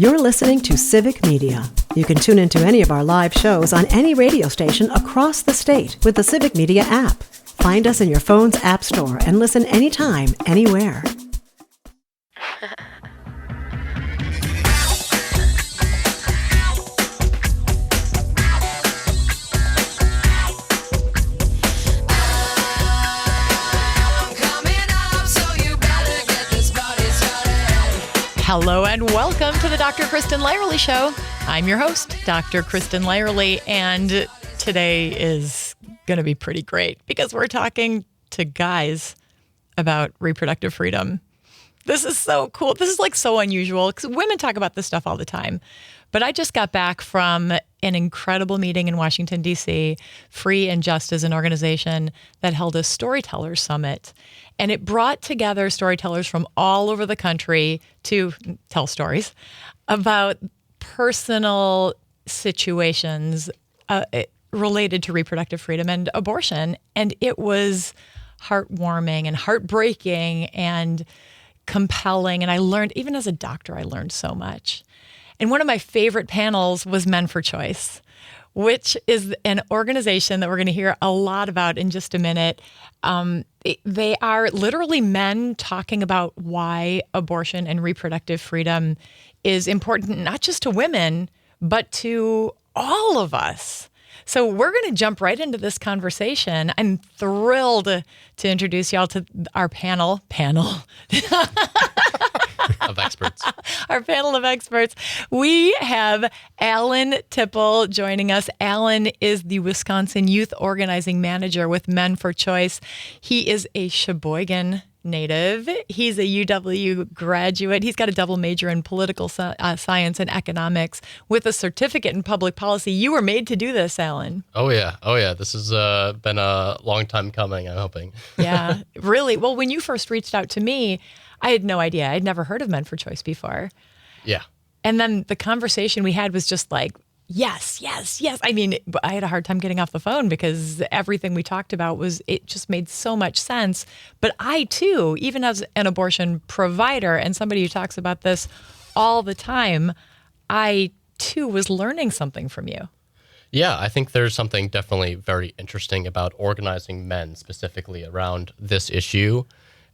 You're listening to Civic Media. You can tune into any of our live shows on any radio station across the state with the Civic Media app. Find us in your phone's app store and listen anytime, anywhere. Hello and welcome to the Dr. Kristen Lyerly Show. I'm your host, Dr. Kristen Lyerly, and today is going to be pretty great because we're talking to guys about reproductive freedom. This is so cool. This is like so unusual because women talk about this stuff all the time. But I just got back from an incredible meeting in Washington, D.C. Free and Just is an organization that held a storytellers summit. And it brought together storytellers from all over the country to tell stories about personal situations related to reproductive freedom and abortion. And it was heartwarming and heartbreaking and compelling. And I learned, even as a doctor, I learned so much. And one of my favorite panels was Men for Choice, which is an organization that we're going to hear a lot about in just a minute. They are literally men talking about why abortion and reproductive freedom is important, not just to women, but to all of us. So we're going to jump right into this conversation. I'm thrilled to introduce y'all to our panel. Of experts. Our panel of experts. We have Alan Tipple joining us. Alan is the Wisconsin Youth Organizing Manager with Men for Choice. He is a Sheboygan native. He's a UW graduate. He's got a double major in political science and economics with a certificate in public policy. You were made to do this, Alan. Oh, yeah. This has been a long time coming, I'm hoping. Yeah, really. Well, when you first reached out to me, I had no idea. I'd never heard of Men for Choice before. Yeah. And then the conversation we had was just like, yes. I mean, I had a hard time getting off the phone because everything we talked about it just made so much sense. But I too, even as an abortion provider and somebody who talks about this all the time, I too was learning something from you. Yeah, I think there's something definitely very interesting about organizing men specifically around this issue,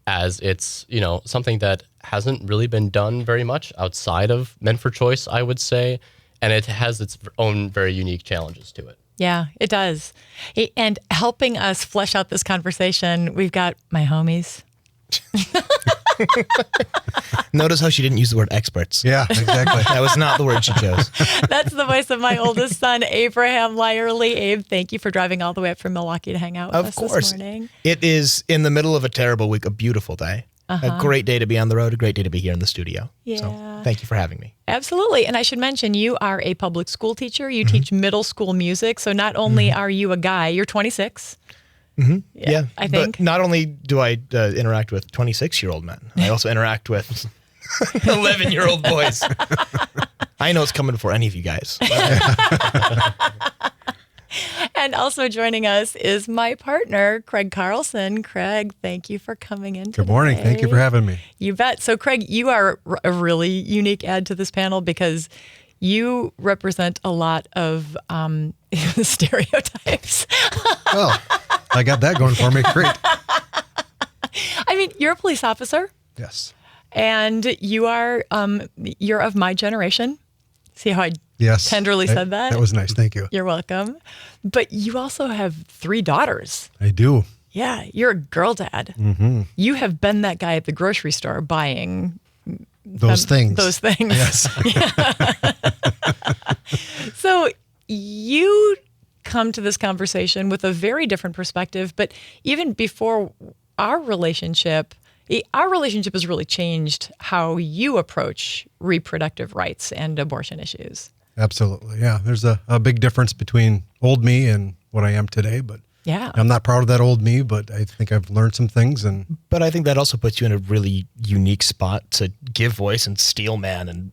as it's, something that hasn't really been done very much outside of Men for Choice, I would say. And it has its own very unique challenges to it. Yeah, it does. And helping us flesh out this conversation, we've got my homies. Notice how she didn't use the word experts. Yeah, exactly. That was not the word she chose. That's the voice of my oldest son, Abraham Lyerly. Abe, thank you for driving all the way up from Milwaukee to hang out with us this morning. It is, in the middle of a terrible week, a beautiful day. A great day to be on the road, a great day to be here in the studio. Yeah. So thank you for having me. Absolutely. And I should mention, you are a public school teacher. You teach middle school music. So not only are you a guy, you're 26. Yeah, I think. But not only do I interact with 26-year-old men, I also interact with 11-year-old boys. I know it's coming for any of you guys. And also joining us is my partner, Craig Carlson. Craig, thank you for coming in today. Good morning. Thank you for having me. You bet. So, Craig, you are a really unique add to this panel because you represent a lot of stereotypes. Well, I got that going for me. Great. I mean, you're a police officer. Yes. And you're of my generation. See how I tenderly said that? That was nice. Thank you. You're welcome. But you also have 3 daughters. I do. Yeah, you're a girl dad. Mm-hmm. You have been that guy at the grocery store buying those things. Those things. Yes. So you come to this conversation with a very different perspective, but even before our relationship has really changed how you approach reproductive rights and abortion issues. Absolutely. Yeah. There's a big difference between old me and what I am today, but yeah, I'm not proud of that old me, but I think I've learned some things. But I think that also puts you in a really unique spot to give voice and steel man and,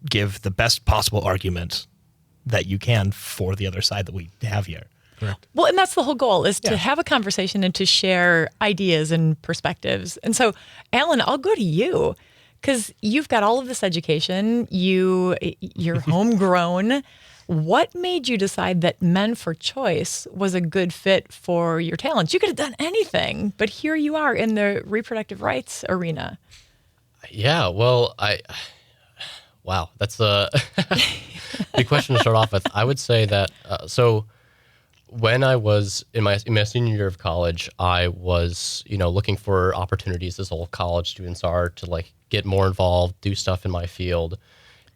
give the best possible argument that you can for the other side that we have here. Correct. Well, and that's the whole goal, is to have a conversation and to share ideas and perspectives. And so, Alan, I'll go to you Because you've got all of this education, you're homegrown. What made you decide that Men for Choice was a good fit for your talents? You could have done anything, but here you are in the reproductive rights arena. Yeah, well, wow, that's a big question to start off with. I would say that, so when I was in my senior year of college, I was, looking for opportunities, as all college students are, to like get more involved, do stuff in my field.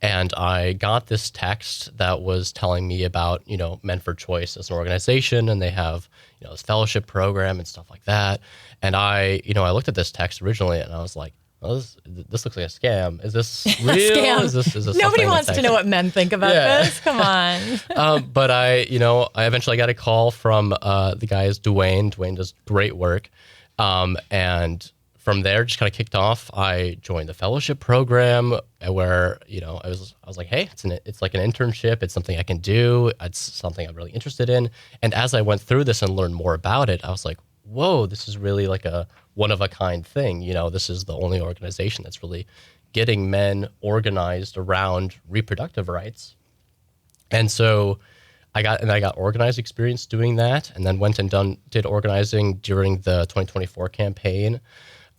And I got this text that was telling me about, Men for Choice as an organization, and they have, this fellowship program and stuff like that. And I looked at this text originally and I was like, oh, this looks like a scam. Is this real? Scam. Is this Nobody wants to know what men think about this. Come on. But I eventually got a call from the guys, Dwayne. Dwayne does great work. And from there, just kind of kicked off. I joined the fellowship program where, I was like, hey, it's like an internship. It's something I can do. It's something I'm really interested in. And as I went through this and learned more about it, I was like, whoa, this is really like a one-of-a-kind thing. This is the only organization that's really getting men organized around reproductive rights. And so I got organized experience doing that, and then went and did organizing during the 2024 campaign.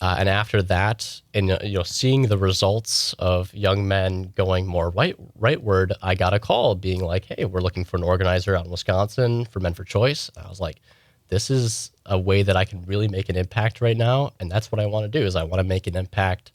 And after that, and seeing the results of young men going more rightward, I got a call being like, hey, we're looking for an organizer out in Wisconsin for Men for Choice. And I was like, this is a way that I can really make an impact right now. And that's what I want to do, is I want to make an impact.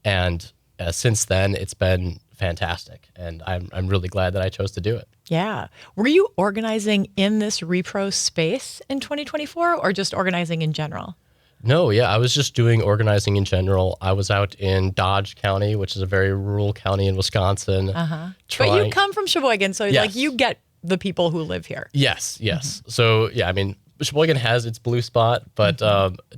And since then, it's been fantastic. And I'm really glad that I chose to do it. Yeah. Were you organizing in this repro space in 2024 or just organizing in general? No, yeah, I was just doing organizing in general. I was out in Dodge County, which is a very rural county in Wisconsin. But you come from Sheboygan, so Yes. like you get the people who live here. Yes. So, yeah, I mean, Sheboygan has its blue spot, but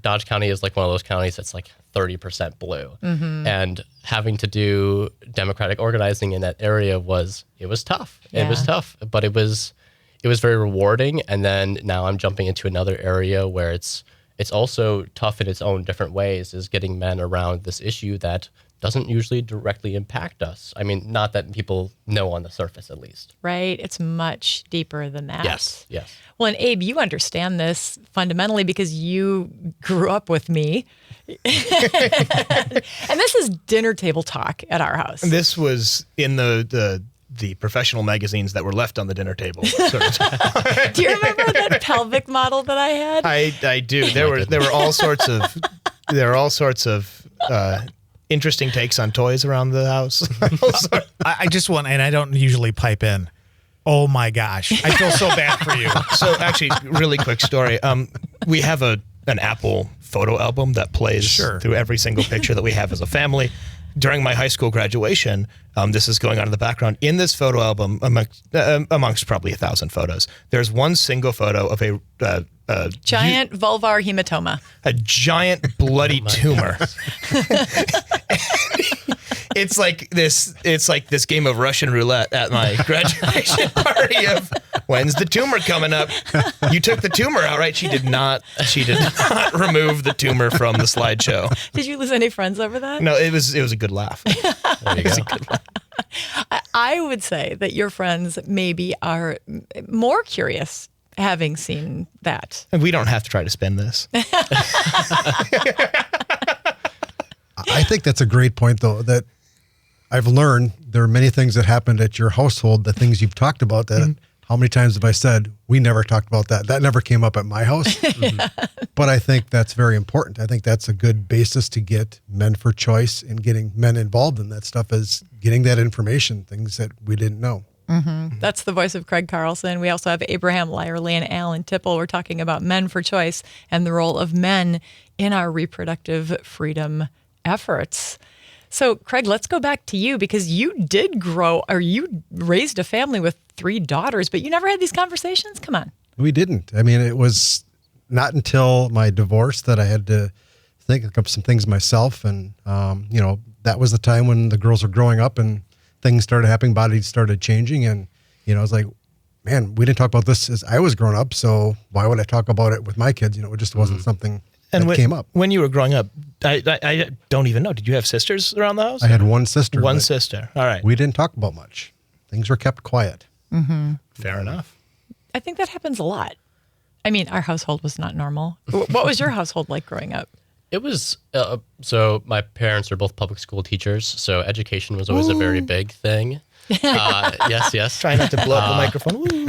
Dodge County is like one of those counties that's like 30% blue. And having to do democratic organizing in that area was tough. Yeah. It was tough, but it was very rewarding. And then now I'm jumping into another area where it's also tough in its own different ways, is getting men around this issue that doesn't usually directly impact us. I mean, not that people know on the surface, at least. Right? It's much deeper than that. Yes. Well, and Abe, you understand this fundamentally because you grew up with me. And this is dinner table talk at our house. And this was in the professional magazines that were left on the dinner table. Sort of. Do you remember that pelvic model that I had? I do. There were all sorts of interesting takes on toys around the house. I just want, and I don't usually pipe in. Oh my gosh, I feel so bad for you. So actually, really quick story. We have an Apple photo album that plays through every single picture that we have as a family. During my high school graduation, this is going on in the background. In this photo album, amongst probably 1,000 photos, there's one single photo of a giant vulvar hematoma. A giant bloody tumor. It's like this game of Russian roulette at my graduation party of when's the tumor coming up? You took the tumor out, right? She did not remove the tumor from the slideshow. Did you lose any friends over that? No, it was a good laugh. There you go. I would say that your friends maybe are more curious having seen that. And we don't have to try to spin this. I think that's a great point, though, that I've learned there are many things that happened at your household, the things you've talked about that how many times have I said, we never talked about that. That never came up at my house. But I think that's very important. I think that's a good basis to get Men for Choice and getting men involved in that stuff, is getting that information, things that we didn't know. That's the voice of Craig Carlson. We also have Abraham Lyerly and Alan Tipple. We're talking about Men for Choice and the role of men in our reproductive freedom efforts. So, Craig, let's go back to you, because you you raised a family with 3 daughters, but you never had these conversations? Come on. We didn't. I mean, it was not until my divorce that I had to think of some things myself. And, that was the time when the girls were growing up and things started happening, bodies started changing. And, I was like, man, we didn't talk about this as I was growing up. So why would I talk about it with my kids? It just wasn't something And that came up. When you were growing up, I don't even know. Did you have sisters around the house? I had one sister. One sister. All right. We didn't talk about much. Things were kept quiet. Fair enough. I think that happens a lot. I mean, our household was not normal. What was your household like growing up? It was, so my parents are both public school teachers, so education was always a very big thing. Yes. Try not to blow up the microphone.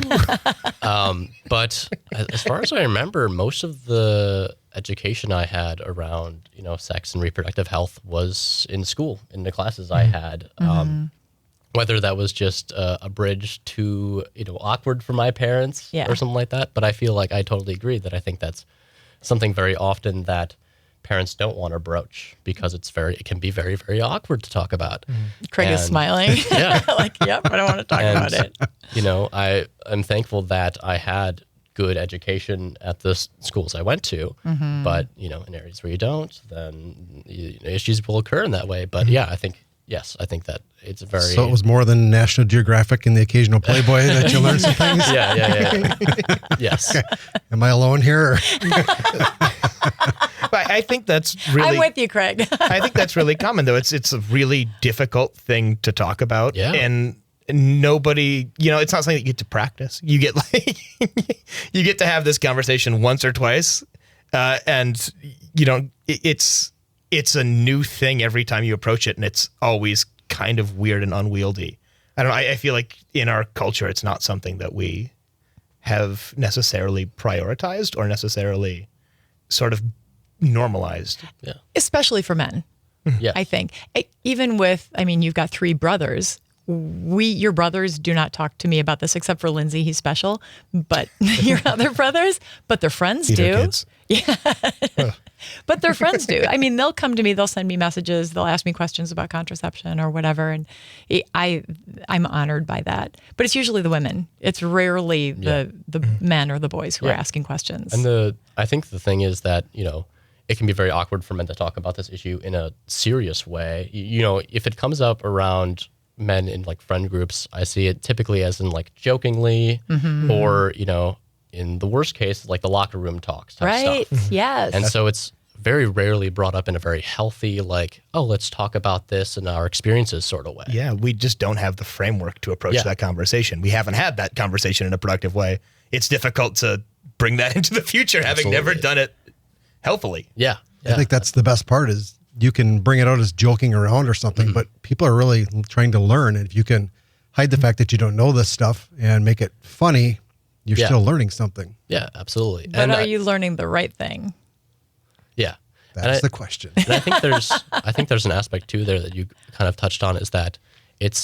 But as far as I remember, most of the education I had around, sex and reproductive health was in school, in the classes I had. Whether that was just a bridge to, awkward for my parents or something like that. But I feel like I totally agree that I think that's something very often that parents don't want to broach because it can be very, very awkward to talk about. Craig is smiling. Yeah. Like, yep, I don't want to talk about it. I'm thankful that I had good education at the schools I went to, but, in areas where you don't, then issues will occur in that way. But I think that it's very... So it was more than National Geographic and the occasional Playboy that you learned some things? Yeah. Yes. Okay. Am I alone here? But I think that's really... I'm with you, Craig. I think that's really common, though. It's a really difficult thing to talk about. Yeah. And nobody, it's not something that you get to practice. You get you get to have this conversation once or twice. And, it's a new thing every time you approach it. And it's always kind of weird and unwieldy. I don't know. I feel like in our culture, it's not something that we have necessarily prioritized or necessarily sort of normalized. Yeah. Especially for men. Yeah. I think. Even with, you've got 3 brothers. Your brothers do not talk to me about this, except for Lindsay. He's special. But your other brothers, but their friends do. Kids. Yeah. But their friends do. They'll come to me, they'll send me messages, they'll ask me questions about contraception or whatever. And I'm honored by that. But it's usually the women. It's rarely the men or the boys who are asking questions. And I think the thing is that, it can be very awkward for men to talk about this issue in a serious way. If it comes up around men in like friend groups, I see it typically as in like jokingly or, in the worst case, like the locker room talks type stuff. Yes. And so it's very rarely brought up in a very healthy, like, oh, let's talk about this and our experiences sort of way. Yeah, we just don't have the framework to approach that conversation. We haven't had that conversation in a productive way. It's difficult to bring that into the future, having never done it healthily. Yeah. I think that's the best part is you can bring it out as joking around or something, but people are really trying to learn. And if you can hide the fact that you don't know this stuff and make it funny, you're still learning something. Yeah, absolutely. But are you learning the right thing? Yeah. That's the question. And I think there's an aspect too there that you kind of touched on is that it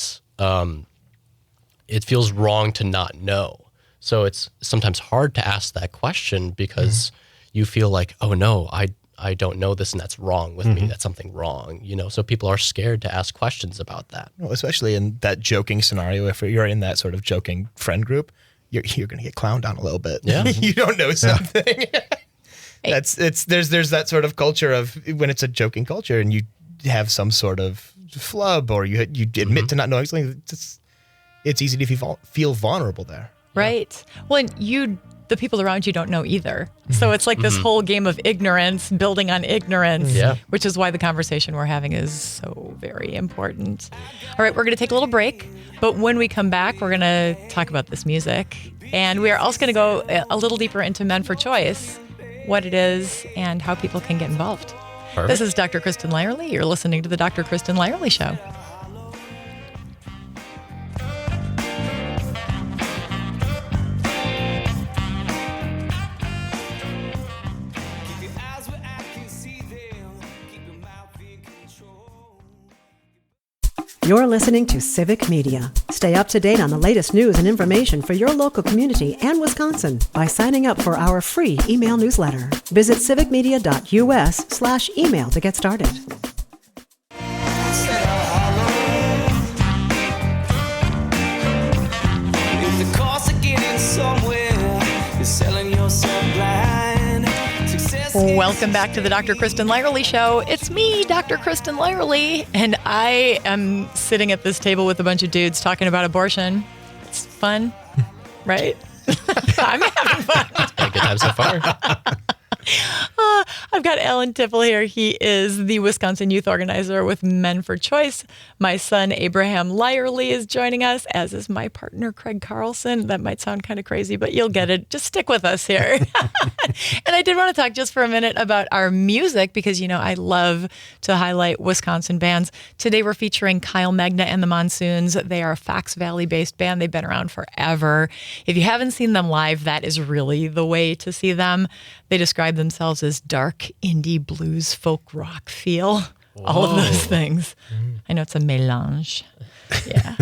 feels wrong to not know. So it's sometimes hard to ask that question because you feel like, oh no, I don't know this and that's wrong with me. That's something wrong, so people are scared to ask questions about that. Well, especially in that joking scenario, if you're in that sort of joking friend group, you're going to get clowned on a little bit. Yeah. You don't know something. There's that sort of culture of when it's a joking culture and you have some sort of flub or you admit to not knowing something, it's easy to feel vulnerable there. Right. Well, and the people around you don't know either. So it's like this whole game of ignorance, building on ignorance, which is why the conversation we're having is so very important. All right, we're going to take a little break, but when we come back, we're going to talk about this music. And we are also going to go a little deeper into Men for Choice, what it is, and how people can get involved. Perfect. This is Dr. Kristen Lyerly. You're listening to the Dr. Kristen Lyerly Show. You're listening to Civic Media. Stay up to date on the latest news and information for your local community and Wisconsin by signing up for our free email newsletter. Visit civicmedia.us/email to get started. If the cost of getting somewhere is selling yourself blind. Welcome back to the Dr. Kristen Lyerly Show. It's me, Dr. Kristen Lyerly, and I am sitting at this table with a bunch of dudes talking about abortion. It's fun, right? I'm having fun. Good time so far. I've got Alan Tiffel here. He is the Wisconsin youth organizer with Men for Choice. My son, Abraham Lyerly, is joining us, as is my partner, Craig Carlson. That might sound kind of crazy, but you'll get it. Just stick with us here. And I did want to talk just for a minute about our music because, you know, I love to highlight Wisconsin bands. Today we're featuring Kyle Magna and the Monsoons. They are a Fox Valley-based band. They've been around forever. If you haven't seen them live, that is really the way to see them. They describe themselves as dark indie blues folk rock feel. Whoa. All of those things. I know it's a mélange. Yeah.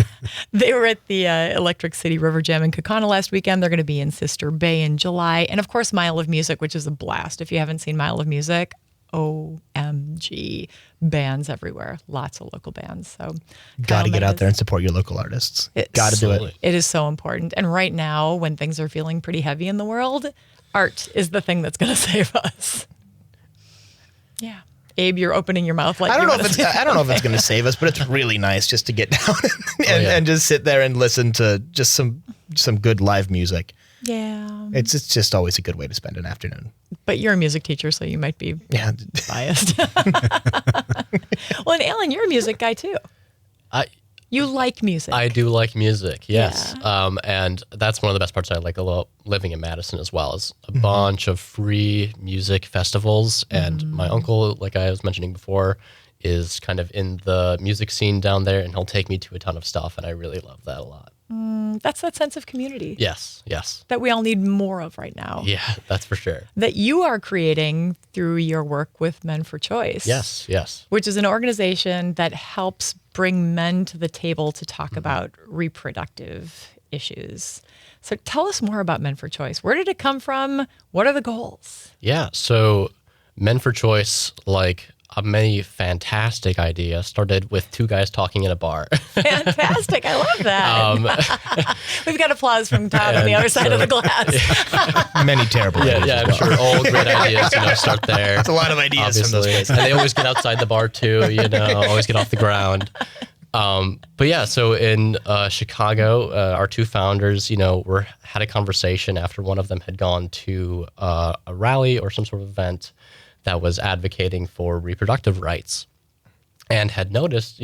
They were at the Electric City River Jam in Kaukauna last weekend. They're going to be in Sister Bay in July. And of course, Mile of Music, which is a blast. If you haven't seen Mile of Music, OMG. Bands everywhere. Lots of local bands. So got to get out there and support your local artists. Got to do it. It is so important. And right now, when things are feeling pretty heavy in the world, art is the thing that's going to save us. Yeah. Abe, you're opening your mouth like I don't know if it's going to save us, but it's really nice just to get down and just sit there and listen to just some good live music. Yeah. It's just always a good way to spend an afternoon. But you're a music teacher, so you might be biased. Well, and Alan, you're a music guy too. You like music. I do like music, yes. Yeah. And that's one of the best parts I like about living in Madison as well, is a bunch of free music festivals. And my uncle, like I was mentioning before, is kind of in the music scene down there, and he'll take me to a ton of stuff, and I really love that a lot. That's that sense of community. Yes. That we all need more of right now. Yeah, that's for sure. That you are creating through your work with Men for Choice. Yes. Which is an organization that helps bring men to the table to talk about reproductive issues. So tell us more about Men for Choice. Where did it come from? What are the goals? Yeah, so Men for Choice, like many fantastic ideas, started with two guys talking in a bar. Fantastic. I love that. We've got applause from Todd on the other side of the glass. Many terrible ideas. Yeah, I'm sure all great ideas, start there. There's a lot of ideas from those places. And they always get outside the bar too, always get off the ground. But yeah, so in Chicago, our two founders, had a conversation after one of them had gone to a rally or some sort of event that was advocating for reproductive rights, and had noticed,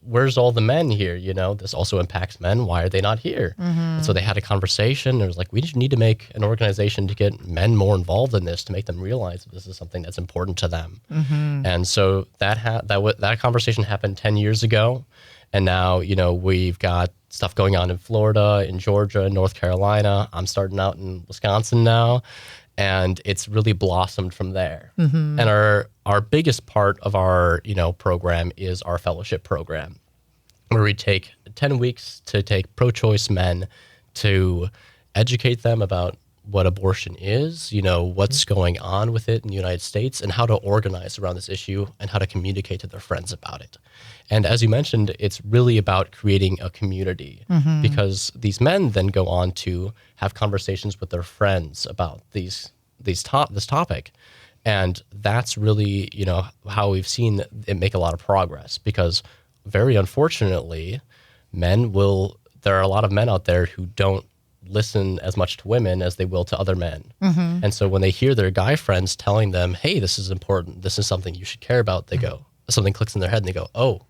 where's all the men here? This also impacts men. Why are they not here? And so they had a conversation. It was like, we just need to make an organization to get men more involved in this, to make them realize that this is something that's important to them. And so that conversation happened 10 years ago. And now, we've got stuff going on in Florida, in Georgia, North Carolina. I'm starting out in Wisconsin now. And it's really blossomed from there. And our biggest part of our program is our fellowship program, where we take 10 weeks to take pro-choice men to educate them about what abortion is, what's going on with it in the United States, and how to organize around this issue and how to communicate to their friends about it. And as you mentioned, it's really about creating a community, because these men then go on to have conversations with their friends about this topic. And that's really, how we've seen it make a lot of progress, because very unfortunately, there are a lot of men out there who don't listen as much to women as they will to other men. And so when they hear their guy friends telling them, hey, this is important, this is something you should care about, they go, something clicks in their head and they go, oh,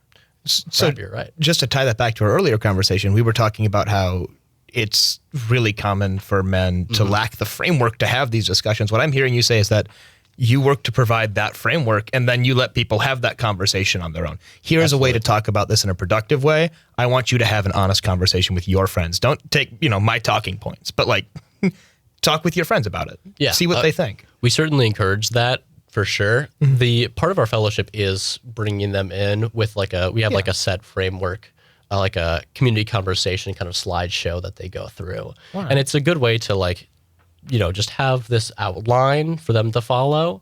so you're right. Just to tie that back to our earlier conversation, we were talking about how it's really common for men to lack the framework to have these discussions. What I'm hearing you say is that you work to provide that framework, and then you let people have that conversation on their own. Here's a way to talk about this in a productive way. I want you to have an honest conversation with your friends. Don't take, my talking points, but talk with your friends about it. Yeah. See what they think. We certainly encourage that. For sure. The part of our fellowship is bringing them in with we have a set framework, like a community conversation kind of slideshow that they go through. Wow. And it's a good way to just have this outline for them to follow.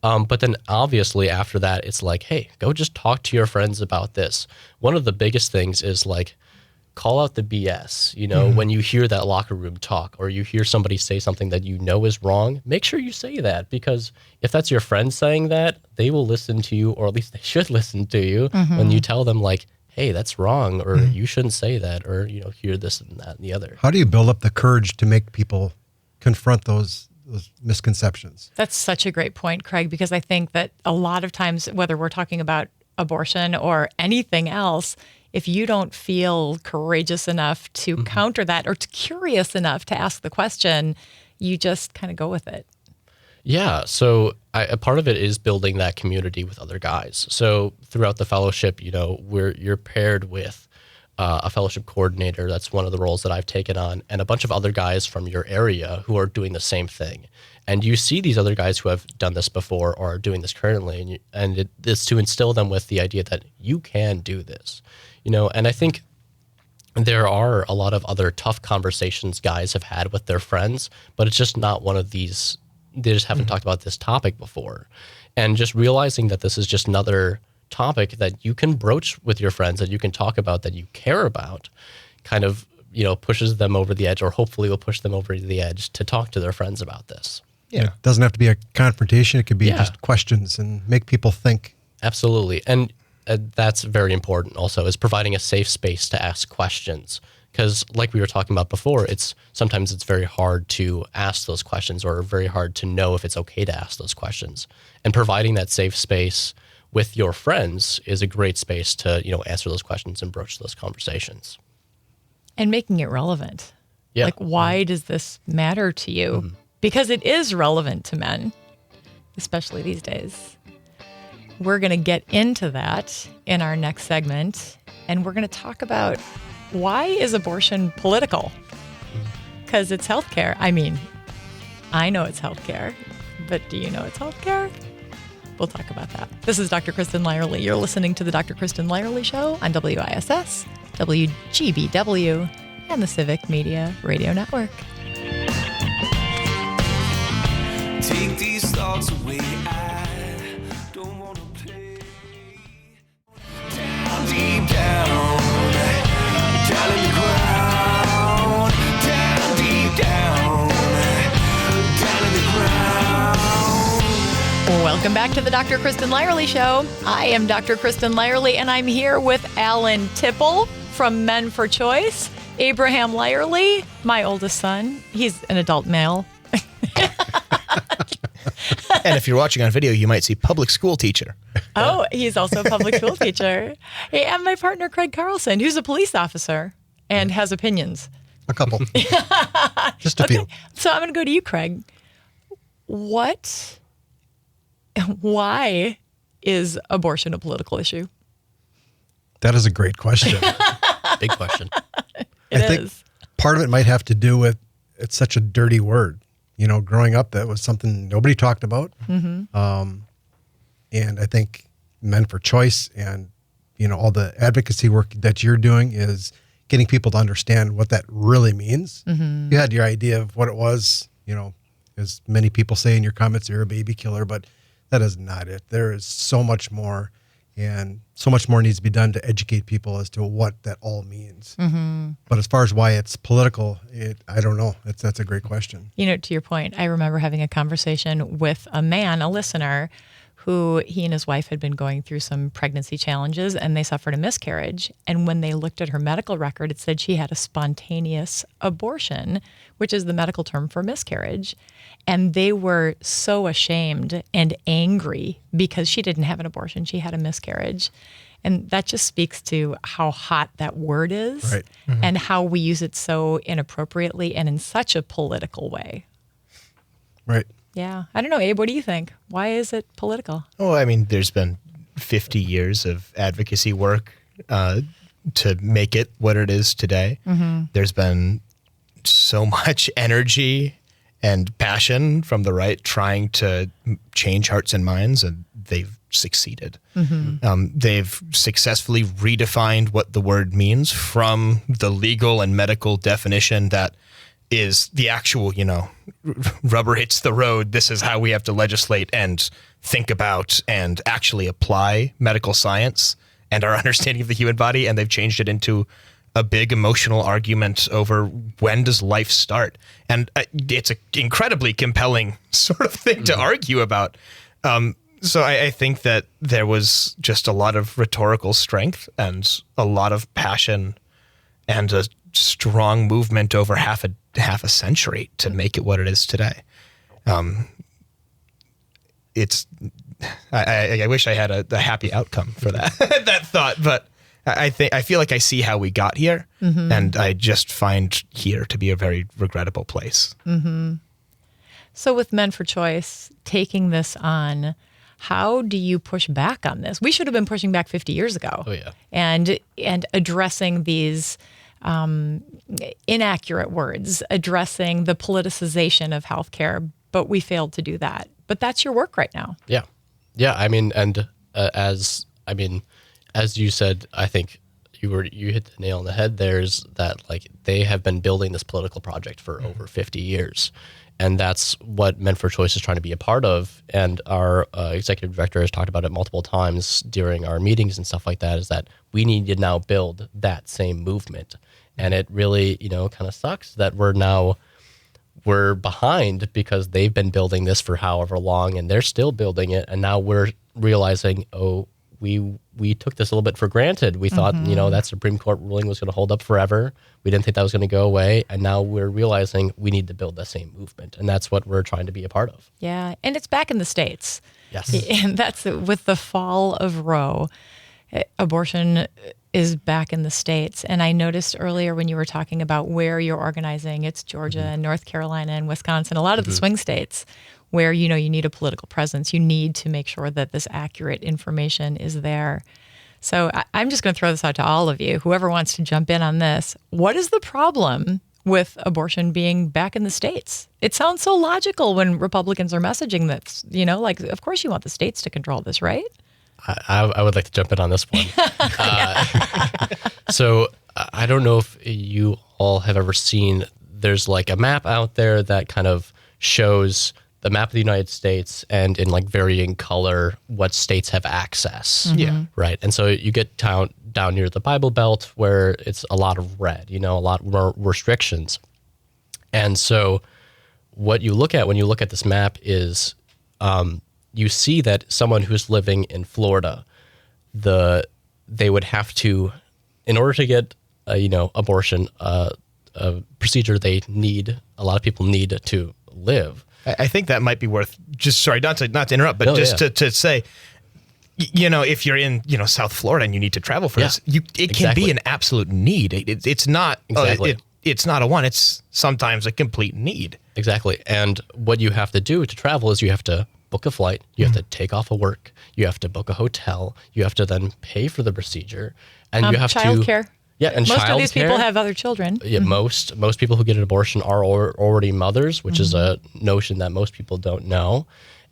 But then obviously after that, it's like, hey, go just talk to your friends about this. One of the biggest things is call out the BS. When you hear that locker room talk, or you hear somebody say something that is wrong, make sure you say that, because if that's your friend saying that, they will listen to you, or at least they should listen to you when you tell them hey, that's wrong, or you shouldn't say that, or hear this and that and the other. How do you build up the courage to make people confront those those misconceptions. That's such a great point, Craig, because I think that a lot of times, whether we're talking about abortion or anything else, if you don't feel courageous enough to counter that or curious enough to ask the question, you just kind of go with it. Yeah, so a part of it is building that community with other guys. So throughout the fellowship, you're paired with a fellowship coordinator. That's one of the roles that I've taken on, and a bunch of other guys from your area who are doing the same thing. And you see these other guys who have done this before or are doing this currently, and it's to instill them with the idea that you can do this. And I think there are a lot of other tough conversations guys have had with their friends, but it's just not one of these. They just haven't talked about this topic before. And just realizing that this is just another topic that you can broach with your friends, that you can talk about, that you care about, kind of, pushes them over the edge, or hopefully will push them over the edge to talk to their friends about this. Yeah. It doesn't have to be a confrontation. It could be just questions and make people think. Absolutely. And that's very important also, is providing a safe space to ask questions. Because like we were talking about before, sometimes it's very hard to ask those questions, or very hard to know if it's okay to ask those questions. And providing that safe space with your friends is a great space to, answer those questions and broach those conversations. And making it relevant. Yeah. Like, why does this matter to you? Because it is relevant to men, especially these days. We're going to get into that in our next segment, and we're going to talk about, why is abortion political? Because it's healthcare. I mean, I know it's healthcare, but do you know it's healthcare? We'll talk about that. This is Dr. Kristen Lyerly. You're listening to the Dr. Kristen Lyerly Show on WISS, WGBW, and the Civic Media Radio Network. Take these thoughts away. I don't want to play. Down, deep down, down in the ground. Down, deep down, down in the ground. Welcome back to the Dr. Kristen Lyerly Show. I am Dr. Kristen Lyerly, and I'm here with Alan Tipple from Men for Choice, Abraham Lyerly, my oldest son. He's an adult male. And if you're watching on video, you might see public school teacher. Oh, he's also a public school teacher. Hey, and my partner, Craig Carlson, who's a police officer and has opinions. A couple. Just a few. So I'm going to go to you, Craig. Why is abortion a political issue? That is a great question. Big question. I think part of it might have to do with, it's such a dirty word. Growing up, that was something nobody talked about. And I think Men for Choice and, all the advocacy work that you're doing is getting people to understand what that really means. You had your idea of what it was, as many people say in your comments, you're a baby killer, but that is not it. There is so much more, and so much more needs to be done to educate people as to what that all means. But as far as why it's political, I don't know. That's a great question. To your point, I remember having a conversation with a man, a listener, who he and his wife had been going through some pregnancy challenges, and they suffered a miscarriage. And when they looked at her medical record, it said she had a spontaneous abortion, which is the medical term for miscarriage. And they were so ashamed and angry because she didn't have an abortion. She had a miscarriage. And that just speaks to how hot that word is, right. And how we use it so inappropriately and in such a political way. Right. Yeah. I don't know, Abe, what do you think? Why is it political? Oh, I mean, there's been 50 years of advocacy work to make it what it is today. There's been so much energy and passion from the right trying to change hearts and minds, and they've succeeded. They've successfully redefined what the word means from the legal and medical definition that is the actual, rubber hits the road. This is how we have to legislate and think about and actually apply medical science and our understanding of the human body. And they've changed it into a big emotional argument over when does life start. And it's an incredibly compelling sort of thing to argue about. So I think that there was just a lot of rhetorical strength and a lot of passion and a strong movement over half a century to make it what it is today. It's I wish I had a happy outcome for that that thought, but I feel like I see how we got here, and I just find here to be a very regrettable place. So with Men for Choice taking this on, how do you push back on this? We should have been pushing back 50 years ago. Oh, yeah. And addressing these inaccurate words, addressing the politicization of healthcare, but we failed to do that. But that's your work right now. Yeah. Yeah. I mean, and as you said, I think you hit the nail on the head. There's that, like, they have been building this political project for over 50 years. And that's what Men for Choice is trying to be a part of. And our executive director has talked about it multiple times during our meetings and stuff like that, is that we need to now build that same movement. And it really, kind of sucks that we're behind, because they've been building this for however long and they're still building it. And now we're realizing, we took this a little bit for granted. We thought, that Supreme Court ruling was going to hold up forever. We didn't think that was going to go away. And now we're realizing we need to build the same movement. And that's what we're trying to be a part of. Yeah. And it's back in the States. Yes. And that's with the fall of Roe, abortion is back in the States. And I noticed earlier when you were talking about where you're organizing, it's Georgia and North Carolina and Wisconsin, a lot of the swing states where, you need a political presence. You need to make sure that this accurate information is there. So I'm just going to throw this out to all of you, whoever wants to jump in on this. What is the problem with abortion being back in the States? It sounds so logical when Republicans are messaging this, of course you want the states to control this, right? I would like to jump in on this one. So I don't know if you all have ever seen, there's like a map out there that kind of shows the map of the United States and in like varying color what states have access. Yeah. Right. And so you get down near the Bible Belt where it's a lot of red, a lot more restrictions. And so what you look at when you look at this map is you see that someone who's living in Florida, they would have to, in order to get abortion, a procedure a lot of people need to live. I think that might be worth just, sorry, not to interrupt, but to say, if you're in, South Florida and you need to travel for this, it can be an absolute need. It's not, it's not a want, it's sometimes a complete need. Exactly. And what you have to do to travel is you have to book a flight, you have to take off of work, you have to book a hotel, you have to then pay for the procedure, and you have childcare. Yeah, and most of these people care. have other children. Yeah, most people who get an abortion are already mothers, which is a notion that most people don't know.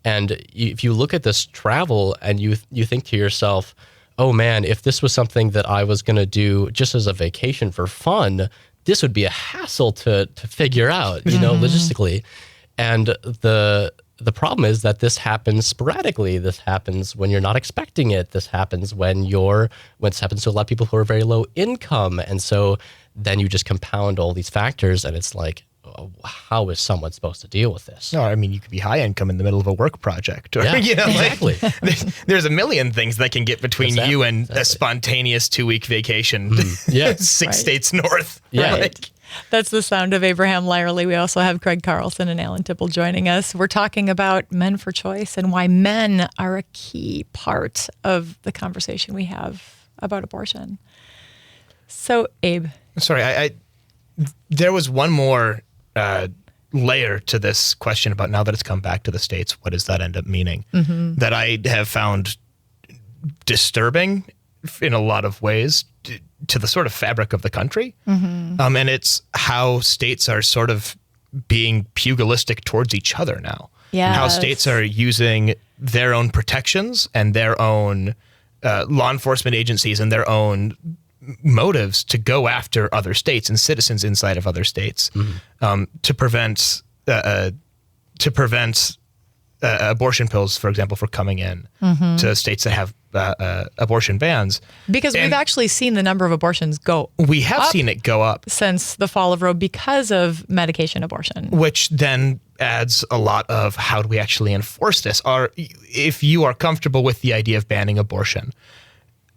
And if you look at this travel and you think to yourself, oh man, if this was something that I was going to do just as a vacation for fun, this would be a hassle to figure out, logistically. And the problem is that this happens sporadically. This happens when you're not expecting it. This happens when this happens to a lot of people who are very low income. And so then you just compound all these factors and it's like, how is someone supposed to deal with this? No, I mean, you could be high income in the middle of a work project. Or, exactly. There's a million things that can get between you and a spontaneous 2-week vacation, 6 states north. Yeah. That's the sound of Abraham Lyerly. We also have Craig Carlson and Alan Tipple joining us. We're talking about Men for Choice and why men are a key part of the conversation we have about abortion. So, Abe. Sorry, there was one more layer to this question about now that it's come back to the States, what does that end up meaning? That I have found disturbing in a lot of ways to the sort of fabric of the country. And it's how states are sort of being pugilistic towards each other now. Yeah. How states are using their own protections and their own law enforcement agencies and their own motives to go after other states and citizens inside of other states to prevent abortion pills, for example, for coming in to states that have abortion bans. Because we've actually seen the number of abortions go We have seen it go up. Since the fall of Roe because of medication abortion. Which then adds a lot of how do we actually enforce this? If you are comfortable with the idea of banning abortion,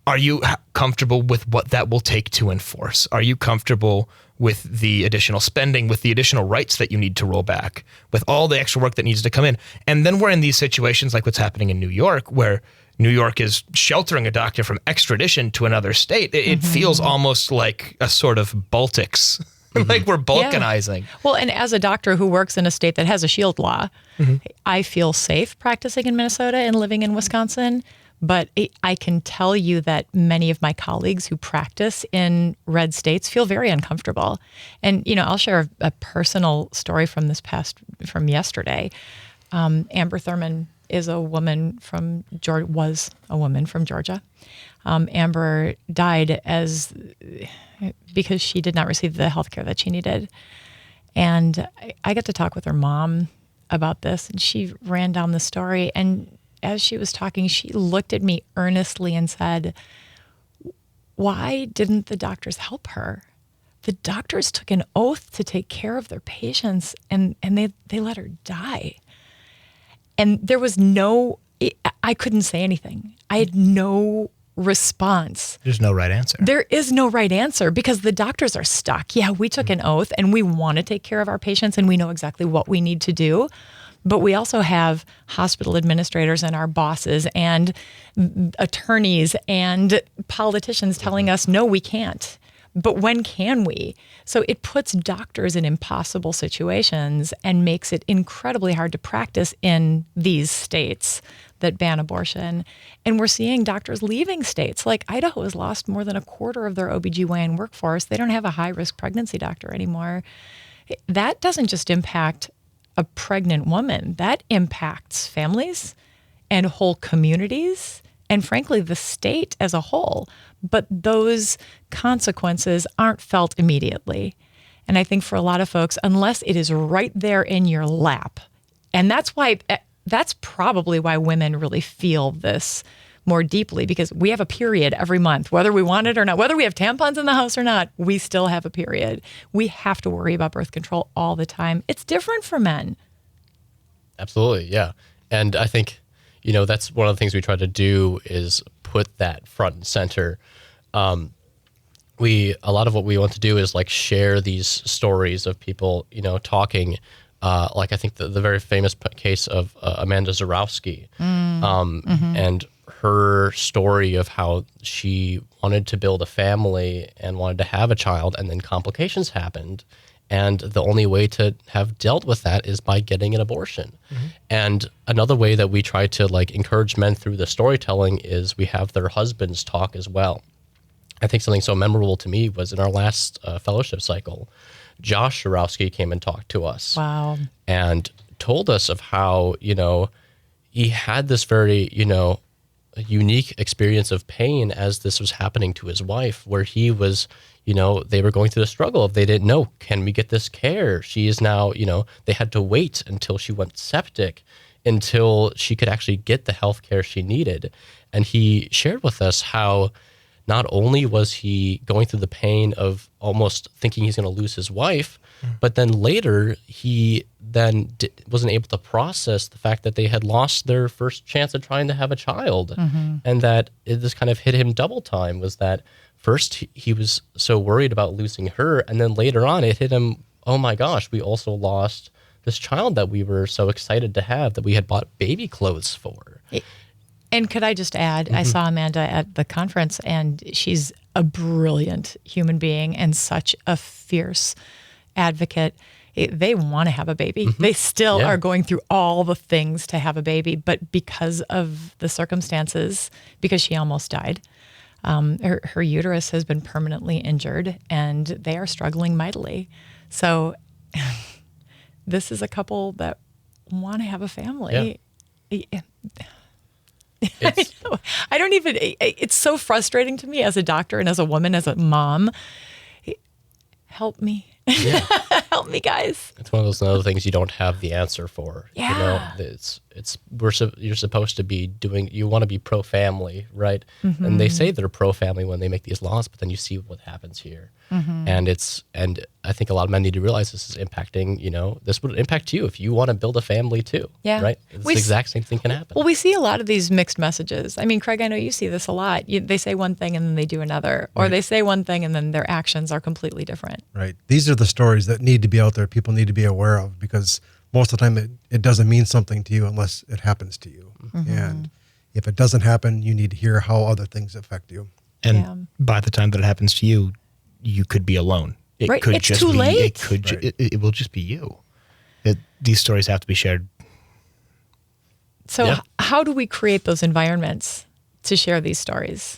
Are you comfortable with what that will take to enforce? Are you comfortable with the additional spending, with the additional rights that you need to roll back, with all the extra work that needs to come in? And then we're in these situations like what's happening in New York, where New York is sheltering a doctor from extradition to another state. It feels almost like a sort of Baltics, like we're balkanizing. Yeah. Well, and as a doctor who works in a state that has a shield law, I feel safe practicing in Minnesota and living in Wisconsin. But I can tell you that many of my colleagues who practice in red states feel very uncomfortable. And, I'll share a personal story from yesterday. Amber Thurman is a woman from Georgia, was a woman from Georgia. Amber died because she did not receive the health care that she needed. And I got to talk with her mom about this, and she ran down the story. And as she was talking, she looked at me earnestly and said, "Why didn't the doctors help her? The doctors took an oath to take care of their patients, and they let her die." And there was I couldn't say anything. I had no response. There's no right answer. There is no right answer because the doctors are stuck. Yeah, we took an oath and we want to take care of our patients and we know exactly what we need to do. But we also have hospital administrators and our bosses and attorneys and politicians telling us, no, we can't. But when can we? So it puts doctors in impossible situations and makes it incredibly hard to practice in these states that ban abortion. And we're seeing doctors leaving states. Like Idaho has lost more than a quarter of their OBGYN workforce. They don't have a high-risk pregnancy doctor anymore. That doesn't just impact a pregnant woman. That impacts families and whole communities and frankly, the state as a whole. But those consequences aren't felt immediately. And I think for a lot of folks, unless it is right there in your lap, and that's probably why women really feel this more deeply, because we have a period every month, whether we want it or not, whether we have tampons in the house or not, we still have a period. We have to worry about birth control all the time. It's different for men. Absolutely, yeah. And I think, that's one of the things we try to do is put that front and center. A lot of what we want to do is like share these stories of people, talking, like I think the very famous case of Amanda Zarowski, and her story of how she wanted to build a family and wanted to have a child, and then complications happened. And the only way to have dealt with that is by getting an abortion. And another way that we try to like encourage men through the storytelling is we have their husbands talk as well. I think something so memorable to me was in our last fellowship cycle, Josh Zarowski came and talked to us. Wow. And told us of how, he had this very, unique experience of pain as this was happening to his wife, where he was, they were going through the struggle of they didn't know, can we get this care? She is now, they had to wait until she went septic until she could actually get the health care she needed. And he shared with us how not only was he going through the pain of almost thinking he's going to lose his wife, but then later he then wasn't able to process the fact that they had lost their first chance at trying to have a child. And that it just kind of hit him double time, was that first he was so worried about losing her, and then later on it hit him, oh my gosh, we also lost this child that we were so excited to have, that we had bought baby clothes for. And could I just add, I saw Amanda at the conference, and she's a brilliant human being and such a fierce advocate. They want to have a baby. They still are going through all the things to have a baby, but because of the circumstances, because she almost died, her uterus has been permanently injured, and they are struggling mightily. So this is a couple that want to have a family. Yeah. I don't even, it's so frustrating to me as a doctor and as a woman, as a mom. Help me. Yeah. Help me, guys. It's one of those other things you don't have the answer for. Yeah. You're supposed to be doing, you want to be pro-family, right? And they say they're pro-family when they make these laws, but then you see what happens here. And I think a lot of men need to realize this is impacting, this would impact you if you want to build a family too. Yeah. Right? It's the exact same thing can happen. Well, we see a lot of these mixed messages. I mean, Craig, I know you see this a lot. They say one thing and then they do another, or they say one thing and then their actions are completely different. Right. These are the stories that need to be out there. People need to be aware of, because most of the time it doesn't mean something to you unless it happens to you. And if it doesn't happen, you need to hear how other things affect you. And by the time that it happens to you, you could be alone. It Right. could It's just too be, late. It could. It will just be you. These stories have to be shared. So how do we create those environments to share these stories?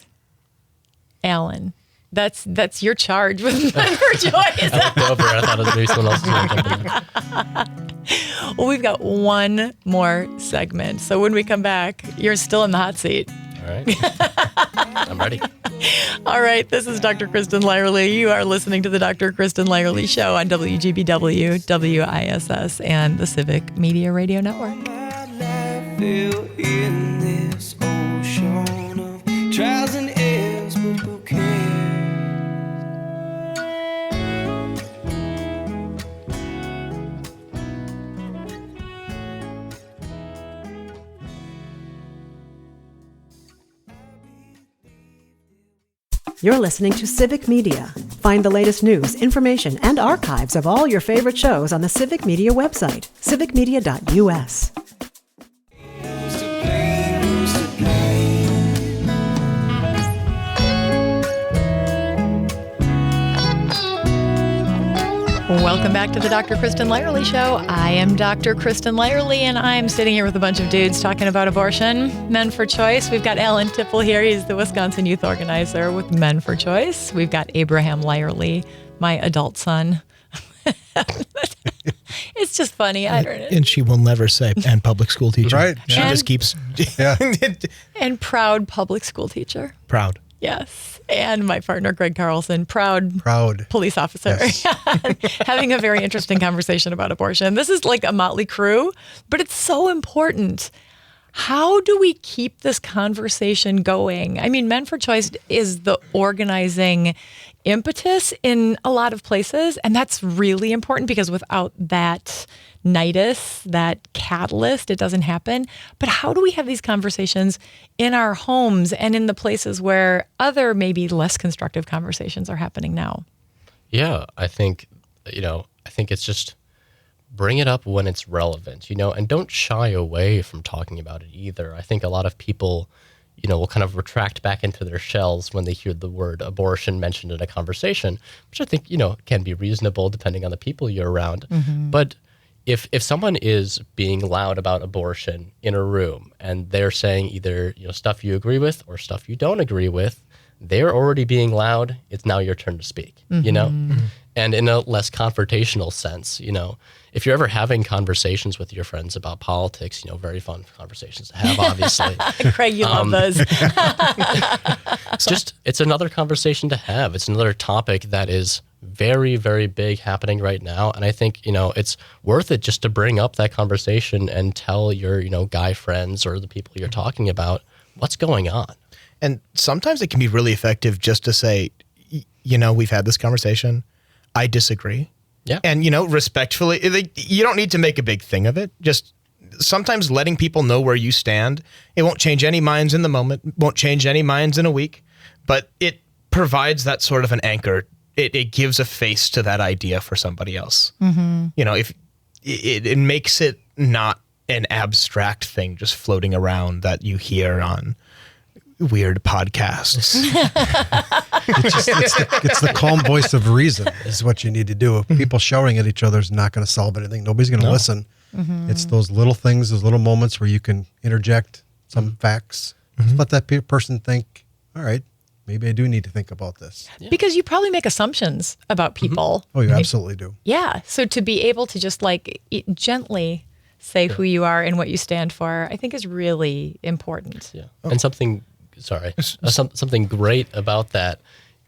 Alan, that's your charge with Men for Choice. I looked over. I thought it was maybe someone else was jumping in. Well, we've got one more segment. So when we come back, you're still in the hot seat. All right. I'm ready. All right, this is Dr. Kristen Lyerly. You are listening to the Dr. Kristen Lyerly Show on WGBW, WISS, and the Civic Media Radio Network. Feel in this ocean of trials and errors, but who cares? You're listening to Civic Media. Find the latest news, information, and archives of all your favorite shows on the Civic Media website, civicmedia.us. Who's to blame? Who's to blame? Welcome back to the Dr. Kristen Lyerly Show. I am Dr. Kristen Lyerly, and I'm sitting here with a bunch of dudes talking about abortion, Men for Choice. We've got Alan Tipple here. He's the Wisconsin youth organizer with Men for Choice. We've got Abraham Lyerly, my adult son. It's just funny. I don't know. And she will never say, and public school teacher. Right. She And- just keeps And proud public school teacher. proud. Yes. And my partner, Greg Carlson, proud police officer, Yes. having a very interesting conversation about abortion. This is like a motley crew, but it's so important. How do we keep this conversation going? I mean, Men for Choice is the organizing impetus in a lot of places, and that's really important because without that nidus, that catalyst, it doesn't happen. But how do we have these conversations in our homes and in the places where other maybe less constructive conversations are happening now? Yeah, I think it's just bring it up when it's relevant, and don't shy away from talking about it either. I think a lot of people, will kind of retract back into their shells when they hear the word abortion mentioned in a conversation, which I think, can be reasonable depending on the people you're around. But if someone is being loud about abortion in a room and they're saying either, stuff you agree with or stuff you don't agree with, they're already being loud. It's now your turn to speak, And in a less confrontational sense, if you're ever having conversations with your friends about politics, very fun conversations to have, obviously. Craig, you love those. It's another conversation to have. It's another topic that is very, very big happening right now. And I think, it's worth it just to bring up that conversation and tell your, guy friends or the people you're talking about what's going on. And sometimes it can be really effective just to say, we've had this conversation. I disagree. Yeah. And, respectfully, you don't need to make a big thing of it. Just sometimes letting people know where you stand. It won't change any minds in the moment, won't change any minds in a week, but it provides that sort of an anchor. It gives a face to that idea for somebody else. If it makes it not an abstract thing just floating around that you hear on weird podcasts. It's the calm voice of reason is what you need to do. If people shouting at each other is not going to solve anything. Nobody's going to listen. It's those little things, those little moments where you can interject some facts. Just let that person think, all right, maybe I do need to think about this. Because you probably make assumptions about people. Oh, you absolutely do. Yeah. So to be able to just gently say who you are and what you stand for, I think is really important. Yeah. And something great about that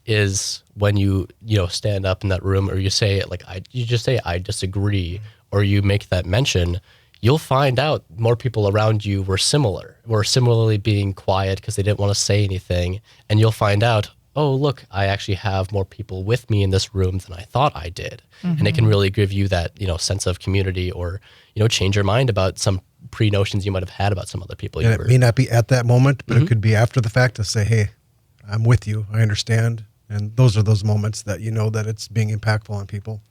is when you stand up in that room or you say it you just say I disagree, or you make that mention, you'll find out more people around you were similarly being quiet because they didn't want to say anything, and you'll find out, oh, look, I actually have more people with me in this room than I thought I did. And it can really give you that, sense of community, or, change your mind about some pre-notions you might have had about some other people. And it may not be at that moment, but it could be after the fact to say, hey, I'm with you. I understand. And those are those moments that that it's being impactful on people.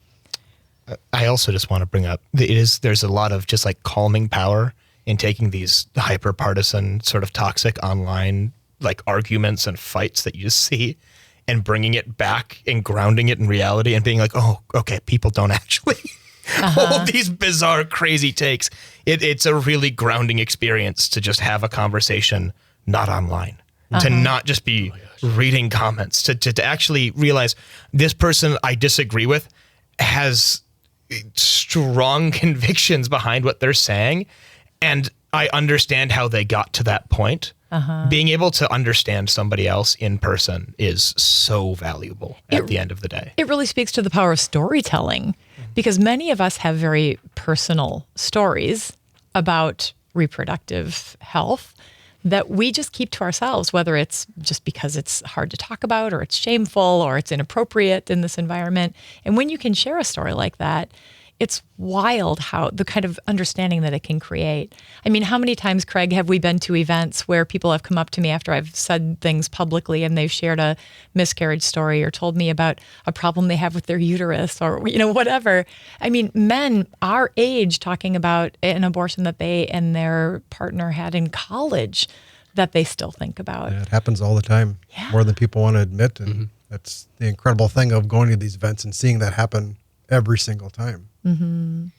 I also just want to bring up, there's a lot of just like calming power in taking these hyper partisan sort of toxic online like arguments and fights that you just see, and bringing it back and grounding it in reality and being like, oh, okay, people don't actually hold these bizarre, crazy takes. It's a really grounding experience to just have a conversation, not online, to not just be reading comments, to actually realize this person I disagree with has strong convictions behind what they're saying, and I understand how they got to that point. Being able to understand somebody else in person is so valuable at the end of the day. It really speaks to the power of storytelling, because many of us have very personal stories about reproductive health that we just keep to ourselves, whether it's just because it's hard to talk about, or it's shameful, or it's inappropriate in this environment. And when you can share a story like that, it's wild how the kind of understanding that it can create. I mean, how many times, Craig, have we been to events where people have come up to me after I've said things publicly, and they've shared a miscarriage story or told me about a problem they have with their uterus, or, whatever. I mean, men our age talking about an abortion that they and their partner had in college that they still think about. Yeah, it happens all the time, more than people want to admit. And that's the incredible thing of going to these events and seeing that happen every single time. And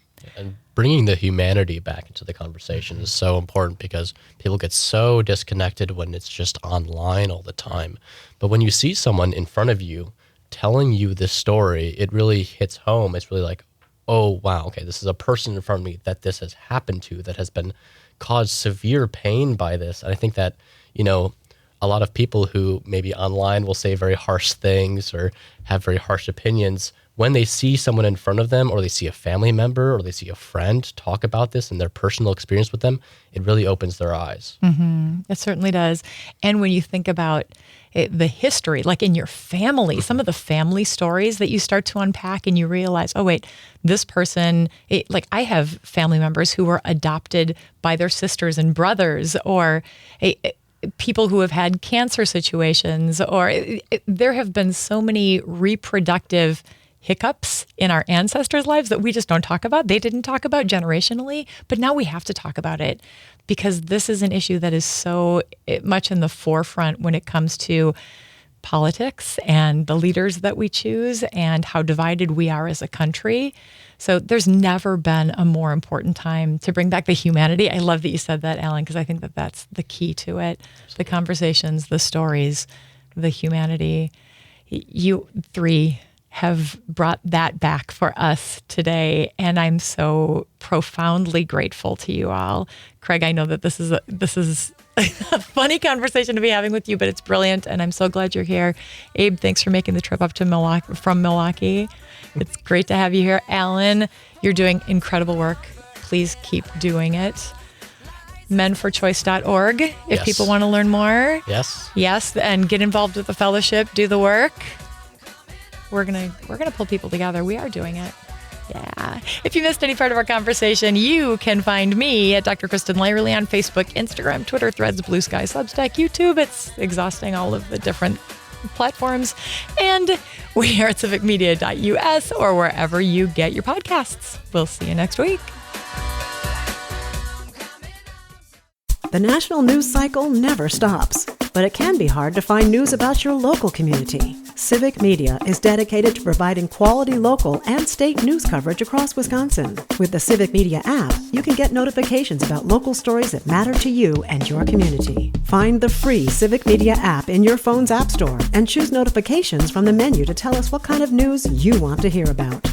bringing the humanity back into the conversation is so important, because people get so disconnected when it's just online all the time. But when you see someone in front of you telling you this story, it really hits home. It's really like, oh, wow, okay, this is a person in front of me that this has happened to, that has been caused severe pain by this. And I think that, a lot of people who maybe online will say very harsh things or have very harsh opinions, when they see someone in front of them, or they see a family member, or they see a friend talk about this and their personal experience with them, it really opens their eyes. It certainly does. And when you think about the history, like in your family, some of the family stories that you start to unpack, and you realize, oh, wait, this person, like I have family members who were adopted by their sisters and brothers, or people who have had cancer situations, or there have been so many reproductive hiccups in our ancestors' lives that we just don't talk about. They didn't talk about generationally, but now we have to talk about it, because this is an issue that is so much in the forefront when it comes to politics and the leaders that we choose and how divided we are as a country. So there's never been a more important time to bring back the humanity. I love that you said that, Alan, because I think that that's the key to it. The conversations, the stories, the humanity. You three have brought that back for us today, and I'm so profoundly grateful to you all. Craig, I know that this is a funny conversation to be having with you, but it's brilliant, and I'm so glad you're here. Abe, thanks for making the trip up to Milwaukee. It's great to have you here. Alan, you're doing incredible work. Please keep doing it. menforchoice.org if people want to learn more. Yes, and get involved with the fellowship, do the work. We're gonna pull people together. We are doing it. Yeah. If you missed any part of our conversation, you can find me at Dr. Kristen Lyerly on Facebook, Instagram, Twitter, Threads, Blue Sky, Substack, YouTube. It's exhausting, all of the different platforms. And we are at civicmedia.us or wherever you get your podcasts. We'll see you next week. The national news cycle never stops, but it can be hard to find news about your local community. Civic Media is dedicated to providing quality local and state news coverage across Wisconsin. With the Civic Media app, you can get notifications about local stories that matter to you and your community. Find the free Civic Media app in your phone's app store and choose notifications from the menu to tell us what kind of news you want to hear about.